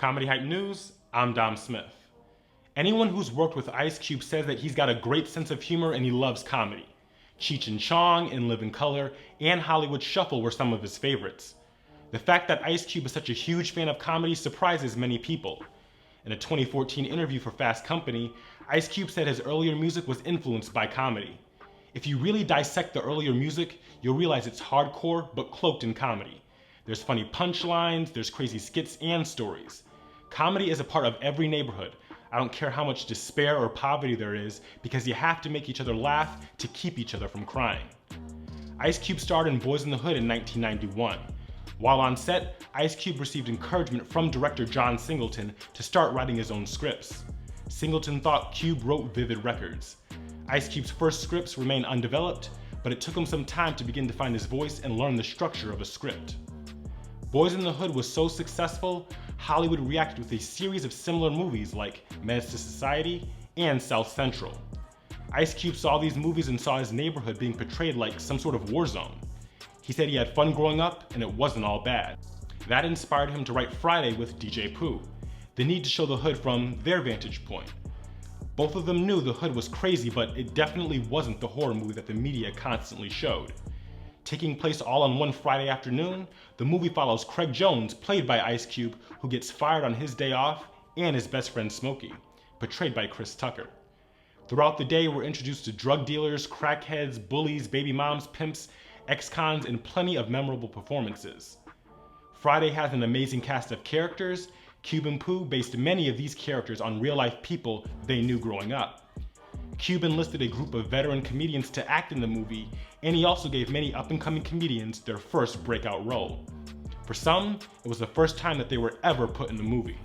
Comedy Hype News, I'm Dom Smith. Anyone who's worked with Ice Cube says that he's got a great sense of humor and he loves comedy. Cheech and Chong, In Living Color, and Hollywood Shuffle were some of his favorites. The fact that Ice Cube is such a huge fan of comedy surprises many people. In a 2014 interview for Fast Company, Ice Cube said his earlier music was influenced by comedy. If you really dissect the earlier music, you'll realize it's hardcore but cloaked in comedy. There's funny punchlines, there's crazy skits and stories. Comedy is a part of every neighborhood. I don't care how much despair or poverty there is, because you have to make each other laugh to keep each other from crying. Ice Cube starred in Boys in the Hood in 1991. While on set, Ice Cube received encouragement from director John Singleton to start writing his own scripts. Singleton thought Cube wrote vivid records. Ice Cube's first scripts remain undeveloped, but it took him some time to begin to find his voice and learn the structure of a script. Boys in the Hood was so successful, Hollywood reacted with a series of similar movies like Menace to Society and South Central. Ice Cube saw these movies and saw his neighborhood being portrayed like some sort of war zone. He said he had fun growing up and it wasn't all bad. That inspired him to write Friday with DJ Pooh, the need to show the hood from their vantage point. Both of them knew the hood was crazy, but it definitely wasn't the horror movie that the media constantly showed. Taking place all on one Friday afternoon, the movie follows Craig Jones, played by Ice Cube, who gets fired on his day off, and his best friend Smokey, portrayed by Chris Tucker. Throughout the day, we're introduced to drug dealers, crackheads, bullies, baby moms, pimps, ex-cons, and plenty of memorable performances. Friday has an amazing cast of characters. Cube and Pooh based many of these characters on real-life people they knew growing up. Cube enlisted a group of veteran comedians to act in the movie, and he also gave many up-and-coming comedians their first breakout role. For some, it was the first time that they were ever put in the movie.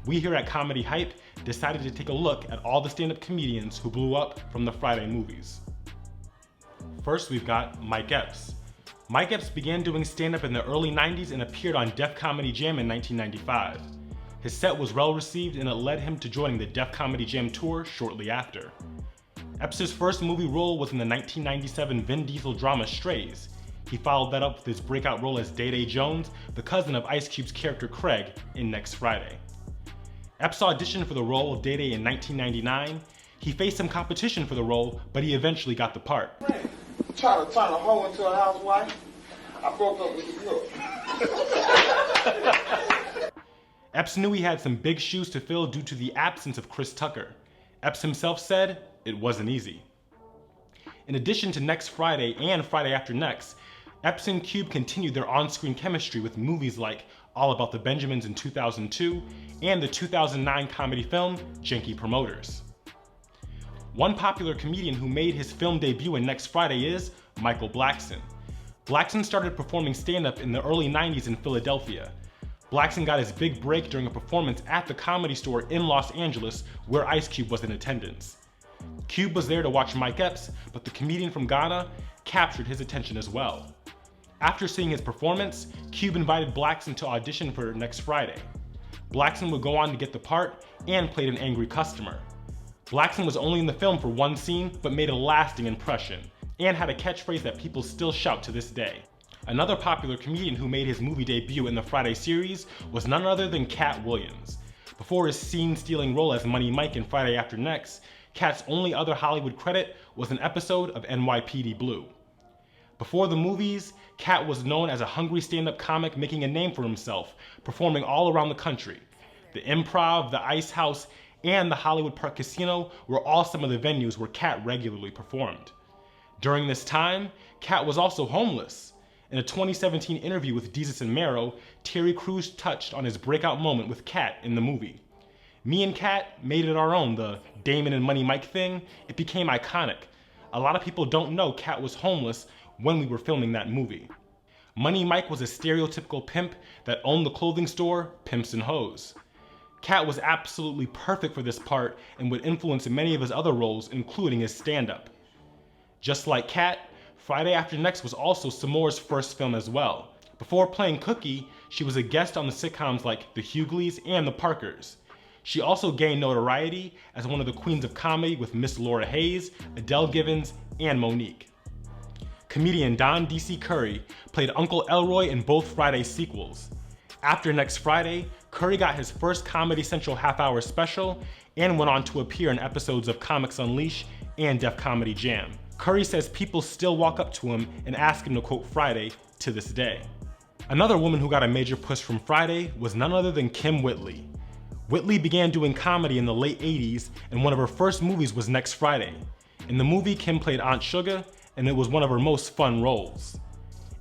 We here at Comedy Hype decided to take a look at all the stand-up comedians who blew up from the Friday movies. First, we've got Mike Epps. Mike Epps began doing stand-up in the early 90s and appeared on Def Comedy Jam in 1995. His set was well received and it led him to joining the Def Comedy Jam tour shortly after. Epps' first movie role was in the 1997 Vin Diesel drama Strays. He followed that up with his breakout role as Day Day Jones, the cousin of Ice Cube's character Craig, in Next Friday. Epps auditioned for the role of Day Day in 1999. He faced some competition for the role, but he eventually got the part. Try to turn a hoe into a housewife. I broke up with the girl. Epps knew he had some big shoes to fill due to the absence of Chris Tucker. Epps himself said it wasn't easy. In addition to Next Friday and Friday After Next, Epps and Cube continued their on-screen chemistry with movies like All About the Benjamins in 2002 and the 2009 comedy film Janky Promoters. One popular comedian who made his film debut in Next Friday is Michael Blackson. Blackson started performing stand-up in the early 90s in Philadelphia. Blackson got his big break during a performance at the Comedy Store in Los Angeles, where Ice Cube was in attendance. Cube was there to watch Mike Epps, but the comedian from Ghana captured his attention as well. After seeing his performance, Cube invited Blackson to audition for Next Friday. Blackson would go on to get the part and played an angry customer. Blackson was only in the film for one scene, but made a lasting impression, and had a catchphrase that people still shout to this day. Another popular comedian who made his movie debut in the Friday series was none other than Cat Williams. Before his scene-stealing role as Money Mike in Friday After Next, Cat's only other Hollywood credit was an episode of NYPD Blue. Before the movies, Cat was known as a hungry stand-up comic making a name for himself, performing all around the country. The Improv, the Ice House, and the Hollywood Park Casino were all some of the venues where Cat regularly performed. During this time, Cat was also homeless. In a 2017 interview with Desus and Mero, Terry Crews touched on his breakout moment with Cat in the movie. Me and Cat made it our own, the Damon and Money Mike thing. It became iconic. A lot of people don't know Cat was homeless when we were filming that movie. Money Mike was a stereotypical pimp that owned the clothing store Pimps and Hoes. Cat was absolutely perfect for this part and would influence many of his other roles, including his stand-up. Just like Cat, Friday After Next was also Samore's first film as well. Before playing Cookie, she was a guest on the sitcoms like The Hughleys and The Parkers. She also gained notoriety as one of the queens of comedy with Miss Laura Hayes, Adele Givens, and Monique. Comedian Don D.C. Curry played Uncle Elroy in both Friday sequels. After Next Friday, Curry got his first Comedy Central half-hour special and went on to appear in episodes of Comics Unleashed and Def Comedy Jam. Curry says people still walk up to him and ask him to quote Friday to this day. Another woman who got a major push from Friday was none other than Kym Whitley. Whitley began doing comedy in the late 80s, and one of her first movies was Next Friday. In the movie, Kym played Aunt Sugar, and it was one of her most fun roles.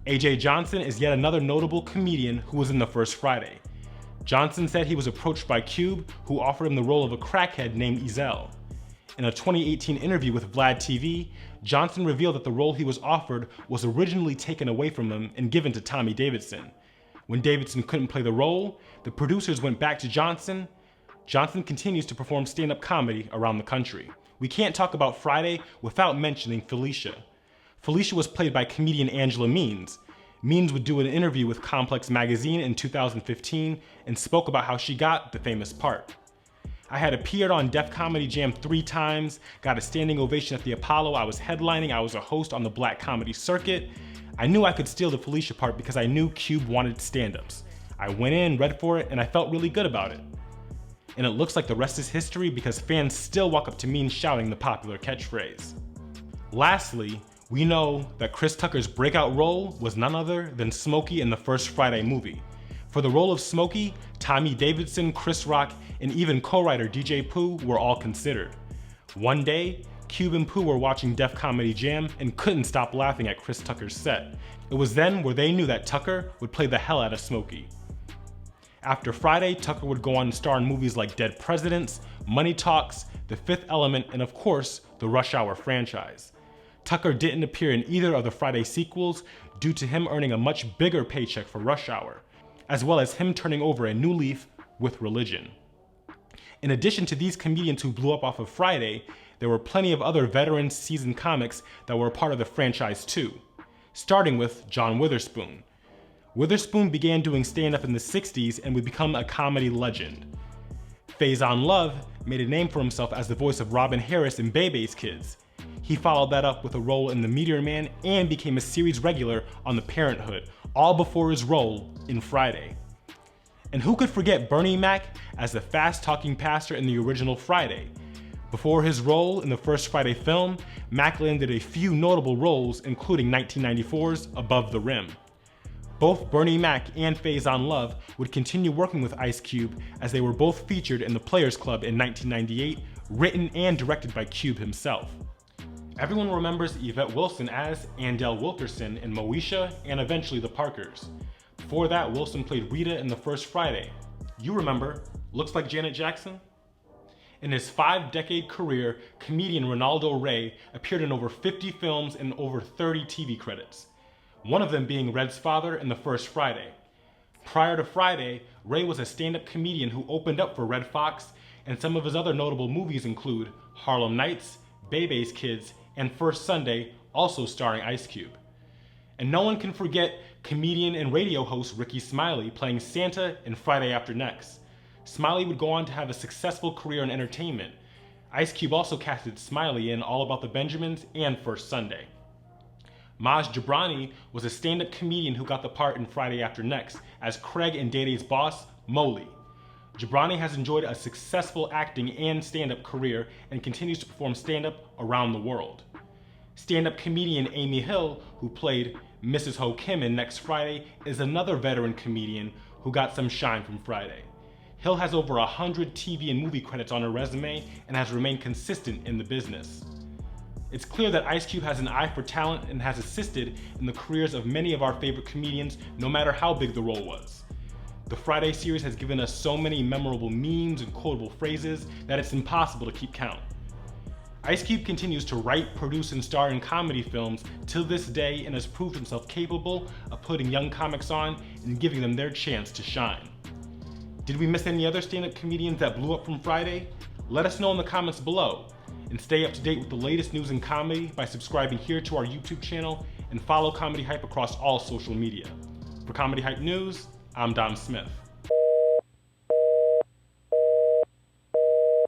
AJ Johnson is yet another notable comedian who was in the first Friday. Johnson said he was approached by Cube, who offered him the role of a crackhead named Ezel. In a 2018 interview with Vlad TV, Johnson revealed that the role he was offered was originally taken away from him and given to Tommy Davidson. When Davidson couldn't play the role, the producers went back to Johnson. Johnson continues to perform stand-up comedy around the country. We can't talk about Friday without mentioning Felicia. Felicia was played by comedian Angela Means. Means would do an interview with Complex Magazine in 2015 and spoke about how she got the famous part. I had appeared on Def Comedy Jam 3 times, got a standing ovation at the Apollo, I was headlining, I was a host on the Black Comedy Circuit. I knew I could steal the Felicia part because I knew Cube wanted stand-ups. I went in, read for it, and I felt really good about it. And it looks like the rest is history because fans still walk up to me shouting the popular catchphrase. Lastly, we know that Chris Tucker's breakout role was none other than Smokey in the first Friday movie. For the role of Smokey, Tommy Davidson, Chris Rock, and even co-writer DJ Pooh were all considered. One day, Cube and Pooh were watching Def Comedy Jam and couldn't stop laughing at Chris Tucker's set. It was then where they knew that Tucker would play the hell out of Smokey. After Friday, Tucker would go on to star in movies like Dead Presidents, Money Talks, The Fifth Element, and of course, the Rush Hour franchise. Tucker didn't appear in either of the Friday sequels due to him earning a much bigger paycheck for Rush Hour, as well as him turning over a new leaf with religion. In addition to these comedians who blew up off of Friday, there were plenty of other veteran seasoned comics that were a part of the franchise too, starting with John Witherspoon. Witherspoon began doing stand-up in the 60s and would become a comedy legend. Faizon Love made a name for himself as the voice of Robin Harris in Bebe's Kids. He followed that up with a role in The Meteor Man and became a series regular on The Parenthood, all before his role in Friday. And who could forget Bernie Mac as the fast-talking pastor in the original Friday? Before his role in the first Friday film, Mac landed a few notable roles, including 1994's Above the Rim. Both Bernie Mac and Faizon Love would continue working with Ice Cube as they were both featured in The Players Club in 1998, written and directed by Cube himself. Everyone remembers Yvette Wilson as Andel Wilkerson in Moesha and eventually The Parkers. Before that, Wilson played Rita in The First Friday. You remember, looks like Janet Jackson? In his 5-decade career, comedian Ronaldo Ray appeared in over 50 films and over 30 TV credits, one of them being Red's father in The First Friday. Prior to Friday, Ray was a stand-up comedian who opened up for Red Fox, and some of his other notable movies include Harlem Nights, Bebe's Kids, and First Sunday, also starring Ice Cube. And no one can forget comedian and radio host Ricky Smiley playing Santa in Friday After Next. Smiley would go on to have a successful career in entertainment. Ice Cube also casted Smiley in All About the Benjamins and First Sunday. Maj Jobrani was a stand-up comedian who got the part in Friday After Next as Craig and Day Day's boss, Moley. Jobrani has enjoyed a successful acting and stand-up career and continues to perform stand-up around the world. Stand-up comedian Amy Hill, who played Mrs. Ho Kim in Next Friday, is another veteran comedian who got some shine from Friday. Hill has over 100 TV and movie credits on her resume and has remained consistent in the business. It's clear that Ice Cube has an eye for talent and has assisted in the careers of many of our favorite comedians, no matter how big the role was. The Friday series has given us so many memorable memes and quotable phrases that it's impossible to keep count. Ice Cube continues to write, produce, and star in comedy films till this day and has proved himself capable of putting young comics on and giving them their chance to shine. Did we miss any other stand-up comedians that blew up from Friday? Let us know in the comments below. And stay up to date with the latest news in comedy by subscribing here to our YouTube channel and follow Comedy Hype across all social media. For Comedy Hype News, I'm Dom Smith.